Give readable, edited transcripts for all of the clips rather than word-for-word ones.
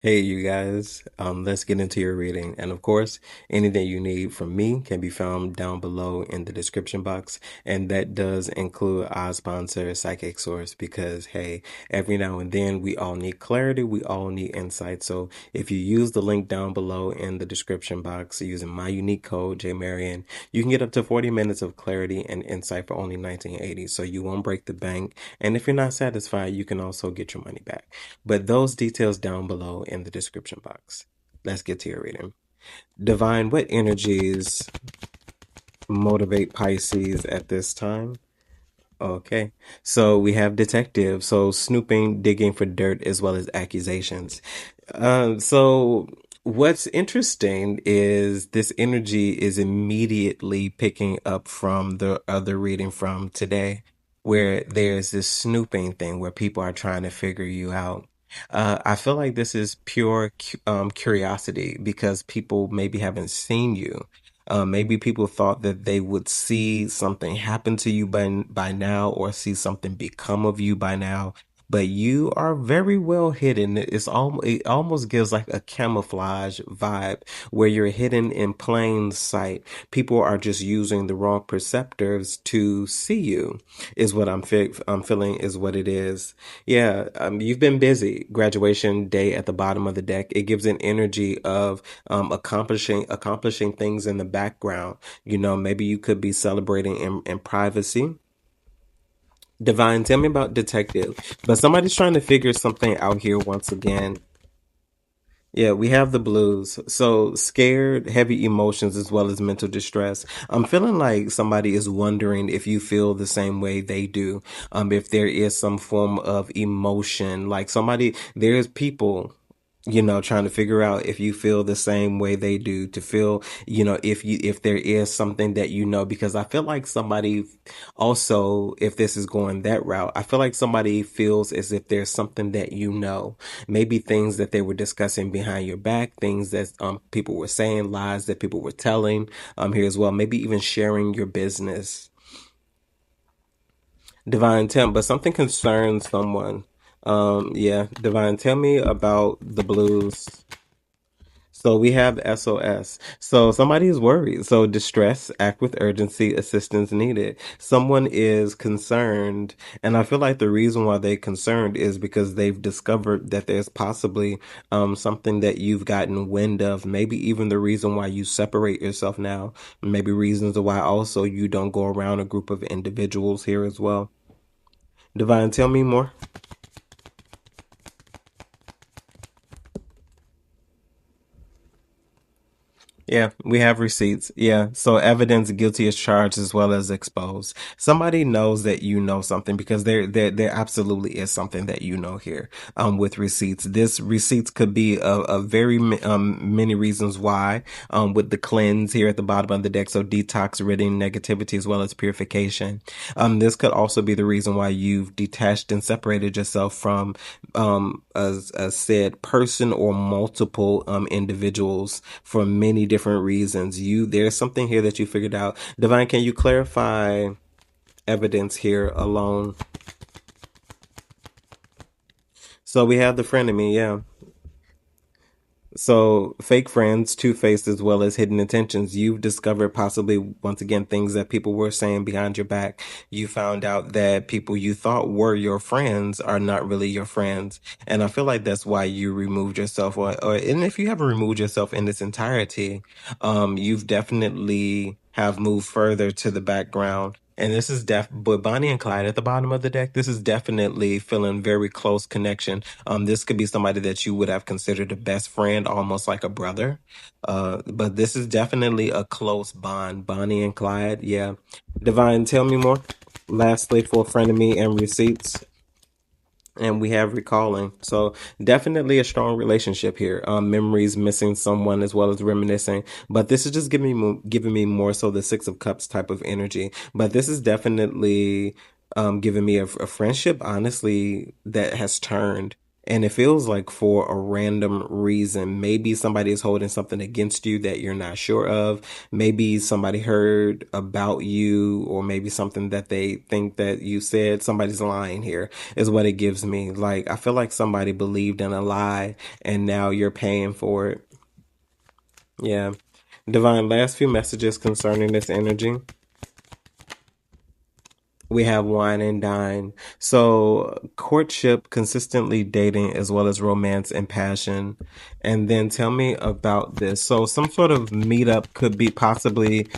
Hey, you guys, let's get into your reading. And of course, anything you need from me can be found down below in the description box. And that does include our sponsor, Psychic Source, because hey, every now and then we all need clarity, we all need insight. So if you use the link down below in the description box using my unique code, JMarian, you can get up to 40 minutes of clarity and insight for only 1980. So you won't break the bank. And if you're not satisfied, you can also get your money back. But those details down below in the description box. Let's get to your reading. Divine, what energies motivate Pisces at this time? Okay. So we have detective. So snooping, digging for dirt, as well as accusations. So what's interesting is this energy is immediately picking up from the other reading from today, where there's this snooping thing where people are trying to figure you out. I feel like this is pure curiosity because people maybe haven't seen you. Maybe people thought that they would see something happen to you by now or see something become of you by now, but you are very well hidden. It almost gives like a camouflage vibe where you're hidden in plain sight. People are just using the wrong perceptors to see you, is what I'm feeling is what it is. Yeah, you've been busy. Graduation day at the bottom of the deck. It gives an energy of accomplishing things in the background. You know, maybe you could be celebrating in privacy. Divine, tell me about detective. But somebody's trying to figure something out here once again. Yeah, we have the blues. So scared, heavy emotions, as well as mental distress. I'm feeling like somebody is wondering if you feel the same way they do. If there is some form of emotion, like there's people, trying to figure out if you feel the same way they do, to feel, if there is something that because I feel like somebody also, if this is going that route, I feel like somebody feels as if there's something that maybe things that they were discussing behind your back, things that people were saying, lies that people were telling here as well, maybe even sharing your business. Divine Temp, but something concerns someone. Yeah, Divine, tell me about the blues. So we have SOS. So somebody is worried. So distress, act with urgency, assistance needed. Someone is concerned. And I feel like the reason why they're concerned is because they've discovered that there's possibly something that you've gotten wind of. Maybe even the reason why you separate yourself now. Maybe reasons why also you don't go around a group of individuals here as well. Divine, tell me more. Yeah, we have receipts. Yeah, so evidence guilty as charged as well as exposed. Somebody knows that you know something because there absolutely is something that you know here. With receipts, this receipts could be a very many reasons why. With the cleanse here at the bottom of the deck, so detox, ridding negativity as well as purification. This could also be the reason why you've detached and separated yourself from a said person or multiple individuals for many different reasons. There's something here that you figured out. Divine, can you clarify evidence here alone? So we have the frenemy, yeah. So, fake friends, two-faced, as well as hidden intentions. You've discovered possibly, once again, things that people were saying behind your back. You found out that people you thought were your friends are not really your friends. And I feel like that's why you removed yourself. And if you haven't removed yourself in its entirety, you've definitely have moved further to the background. And this is but Bonnie and Clyde at the bottom of the deck, this is definitely feeling very close connection. This could be somebody that you would have considered a best friend, almost like a brother. But this is definitely a close bond. Bonnie and Clyde, yeah. Divine, tell me more. Lastly, for frenemy and receipts. And we have recalling. So definitely a strong relationship here. Memories, missing someone, as well as reminiscing. But this is just giving me more so the Six of Cups type of energy. But this is definitely giving me a friendship, honestly, that has turned. and it feels like for a random reason. Maybe somebody is holding something against you that you're not sure of. Maybe somebody heard about you, or maybe something that they think that you said. Somebody's lying here is what it gives me. Like, I feel like somebody believed in a lie and now you're paying for it. Yeah. Divine, last few messages concerning this energy. We have wine and dine. So courtship, consistently dating, as well as romance and passion. And then tell me about this. So some sort of meetup could be possibly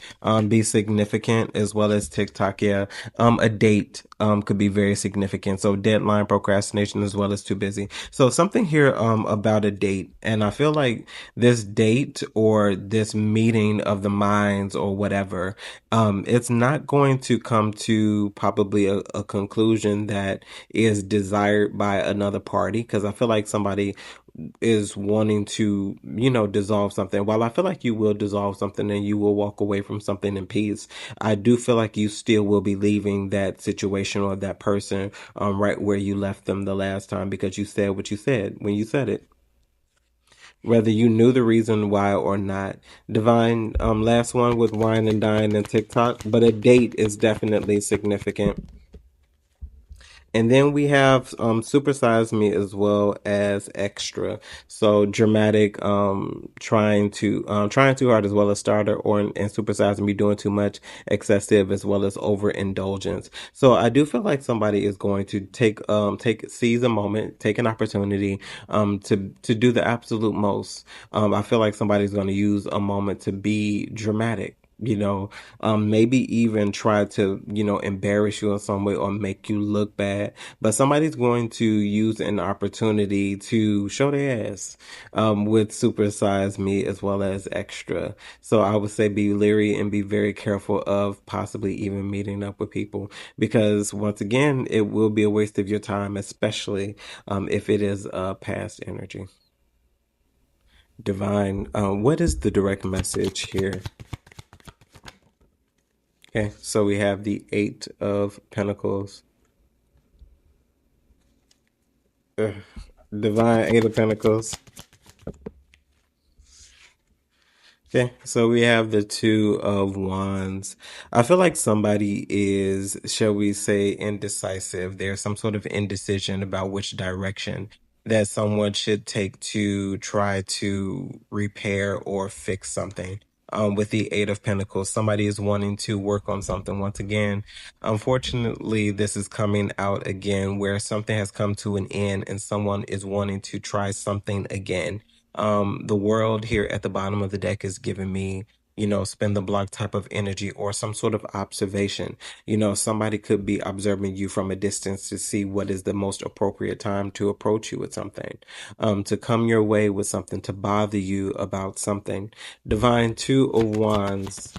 be significant, as well as TikTok. Yeah. A date could be very significant. So deadline, procrastination, as well as too busy. So something here about a date. And I feel like this date or this meeting of the minds or whatever, it's not going to come to probably a conclusion that is desired by another party, because I feel like somebody is wanting to, dissolve something. While I feel like you will dissolve something and you will walk away from something in peace, I do feel like you still will be leaving that situation or that person right where you left them the last time, because you said what you said when you said it, whether you knew the reason why or not. Divine, last one with wine and dine and TikTok, but a date is definitely significant. And then we have Supersize Me, as well as Extra. So dramatic, trying too hard, as well as Starter, or and Supersize Me, doing too much, excessive, as well as overindulgence. So I do feel like somebody is going to seize a moment, take an opportunity to do the absolute most. I feel like somebody's going to use a moment to be dramatic, maybe even try to, embarrass you in some way or make you look bad. But somebody's going to use an opportunity to show their ass, with Supersize Me, as well as Extra. So I would say be leery and be very careful of possibly even meeting up with people, because once again, it will be a waste of your time, especially if it is past energy. Divine, what is the direct message here? Okay, so we have the Eight of Pentacles. Ugh. Divine Eight of Pentacles. Okay, so we have the Two of Wands. I feel like somebody is, shall we say, indecisive. There's some sort of indecision about which direction that someone should take to try to repair or fix something. With the Eight of Pentacles, somebody is wanting to work on something. Once again, unfortunately, this is coming out again where something has come to an end and someone is wanting to try something again. The world here at the bottom of the deck is giving me, spin the block type of energy or some sort of observation. Somebody could be observing you from a distance to see what is the most appropriate time to approach you with something, to come your way with something, to bother you about something. Divine Two of Wands.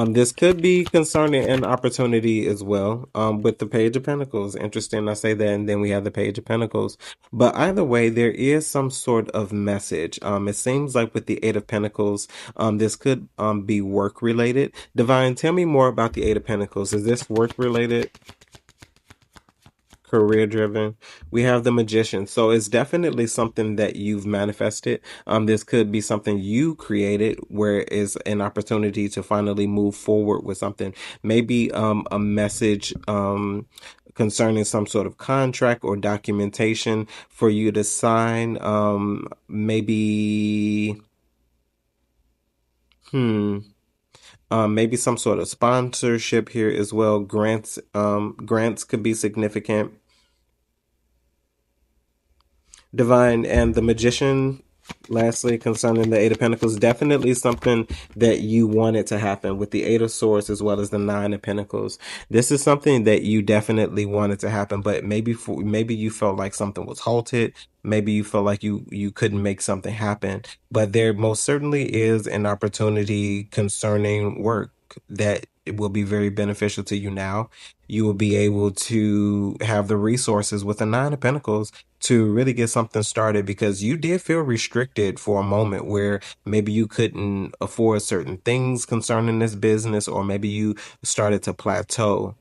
This could be concerning an opportunity as well, with the Page of Pentacles. Interesting, I say that, and then we have the Page of Pentacles. But either way, there is some sort of message. It seems like with the Eight of Pentacles, this could be work related. Divine, tell me more about the Eight of Pentacles. Is this work related? Career driven. We have the Magician. So it's definitely something that you've manifested. This could be something you created, where is an opportunity to finally move forward with something. Maybe a message concerning some sort of contract or documentation for you to sign. Maybe hmm. Maybe some sort of sponsorship here as well. Grants could be significant. Divine, and the Magician, lastly, concerning the Eight of Pentacles, definitely something that you wanted to happen with the Eight of Swords, as well as the Nine of Pentacles. This is something that you definitely wanted to happen, but maybe you felt like something was halted. Maybe you felt like you couldn't make something happen. But there most certainly is an opportunity concerning work that it will be very beneficial to you now. You will be able to have the resources with the Nine of Pentacles to really get something started, because you did feel restricted for a moment where maybe you couldn't afford certain things concerning this business, or maybe you started to plateau.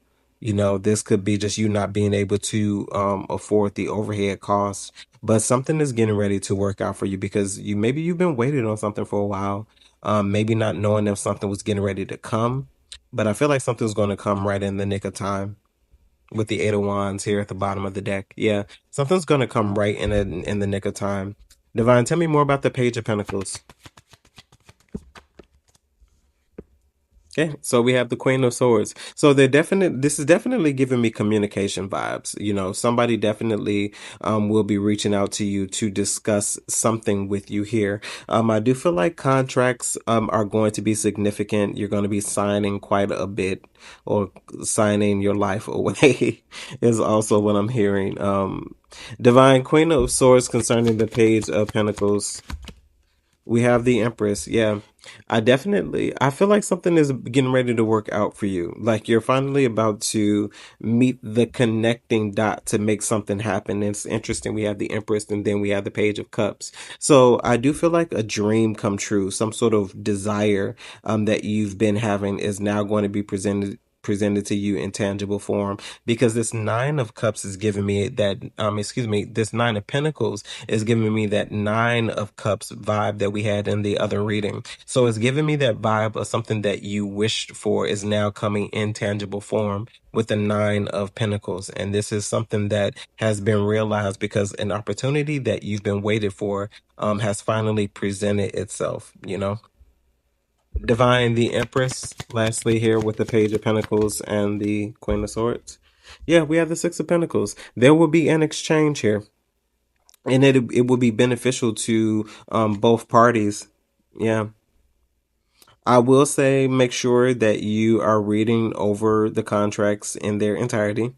This could be just you not being able to afford the overhead costs, but something is getting ready to work out for you because maybe you've been waiting on something for a while, maybe not knowing if something was getting ready to come, but I feel like something's going to come right in the nick of time with the Eight of Wands here at the bottom of the deck. Yeah, something's going to come right in the nick of time. Divine, tell me more about the Page of Pentacles. Okay, so we have the Queen of Swords. So this is definitely giving me communication vibes. Somebody definitely will be reaching out to you to discuss something with you here. I do feel like contracts are going to be significant. You're going to be signing quite a bit, or signing your life away is also what I'm hearing. Divine Queen of Swords concerning the Page of Pentacles. We have the Empress. Yeah. I feel like something is getting ready to work out for you. Like you're finally about to meet the connecting dot to make something happen. It's interesting. We have the Empress and then we have the Page of Cups. So I do feel like a dream come true, some sort of desire that you've been having is now going to be presented to you in tangible form, because this Nine of Cups is giving me that this Nine of Pentacles is giving me that Nine of Cups vibe that we had in the other reading. So it's giving me that vibe of something that you wished for is now coming in tangible form with the Nine of Pentacles. And this is something that has been realized because an opportunity that you've been waiting for has finally presented itself. Divine, the Empress, lastly here with the Page of Pentacles and the Queen of Swords. Yeah, we have the Six of Pentacles. There will be an exchange here, and it will be beneficial to both parties. Yeah. I will say make sure that you are reading over the contracts in their entirety,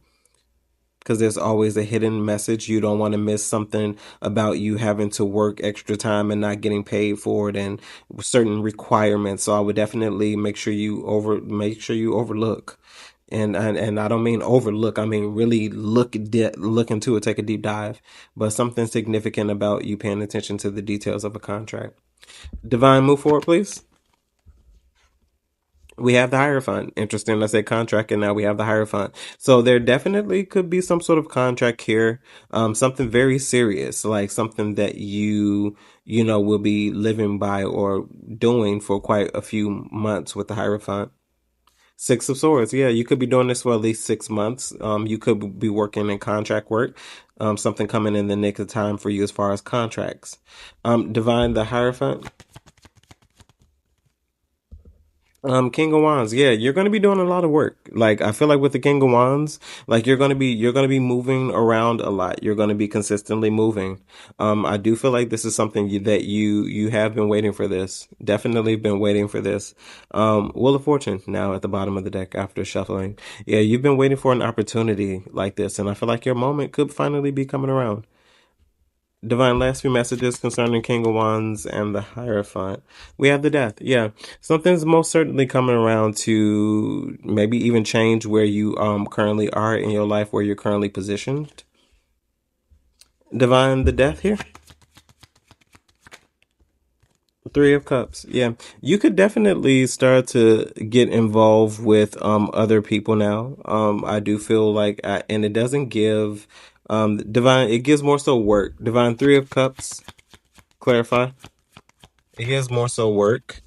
because there's always a hidden message. You don't want to miss something about you having to work extra time and not getting paid for it, and certain requirements. So I would definitely make sure you overlook. And I don't mean overlook. I mean really look into it, take a deep dive. But something significant about you paying attention to the details of a contract. Divine, move forward, please. We have the Hierophant. Interesting. I said contract, and now we have the Hierophant. So there definitely could be some sort of contract here. Something very serious, like something that will be living by or doing for quite a few months with the Hierophant. Six of Swords. Yeah, you could be doing this for at least 6 months. You could be working in contract work. Something coming in the nick of time for you as far as contracts. Divine, the Hierophant. King of Wands, yeah, you're gonna be doing a lot of work. Like I feel like with the King of Wands, like you're gonna be moving around a lot. You're gonna be consistently moving. I do feel like this is something that you have been waiting for. This definitely been waiting for this. Wheel of Fortune now at the bottom of the deck after shuffling. Yeah, you've been waiting for an opportunity like this, and I feel like your moment could finally be coming around. Divine, last few messages concerning King of Wands and the Hierophant. We have the Death. Yeah. Something's most certainly coming around to maybe even change where you currently are in your life, where you're currently positioned. Divine, the Death here. Three of Cups. Yeah. You could definitely start to get involved with other people now. I do feel like and it doesn't give Divine, it gives more so work. Divine, Three of Cups. Clarify. It gives more so work.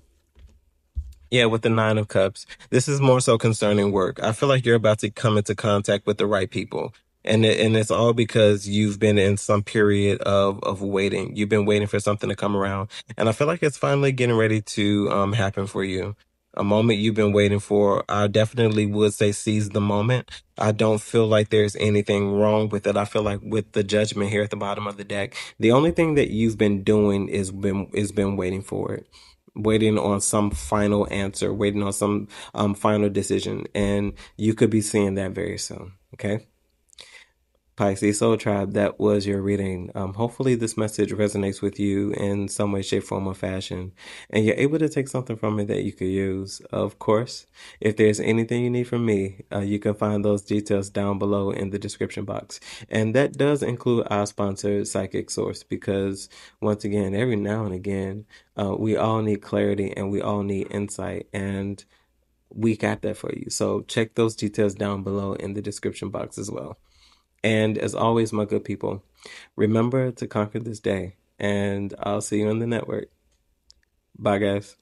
Yeah, with the Nine of Cups. This is more so concerning work. I feel like you're about to come into contact with the right people. And it's all because you've been in some period of waiting. You've been waiting for something to come around. And I feel like it's finally getting ready to happen for you. A moment you've been waiting for. I definitely would say seize the moment. I don't feel like there's anything wrong with it. I feel like with the Judgment here at the bottom of the deck, the only thing that you've been doing is been waiting for it, waiting on some final answer, waiting on some final decision, and you could be seeing that very soon. Okay. Pisces Soul Tribe, that was your reading. Hopefully this message resonates with you in some way, shape, form, or fashion, and you're able to take something from it that you could use. Of course, if there's anything you need from me, you can find those details down below in the description box. And that does include our sponsor, Psychic Source, because once again, every now and again, we all need clarity and we all need insight. And we got that for you. So check those details down below in the description box as well. And as always, my good people, remember to conquer this day, and I'll see you on the network. Bye, guys.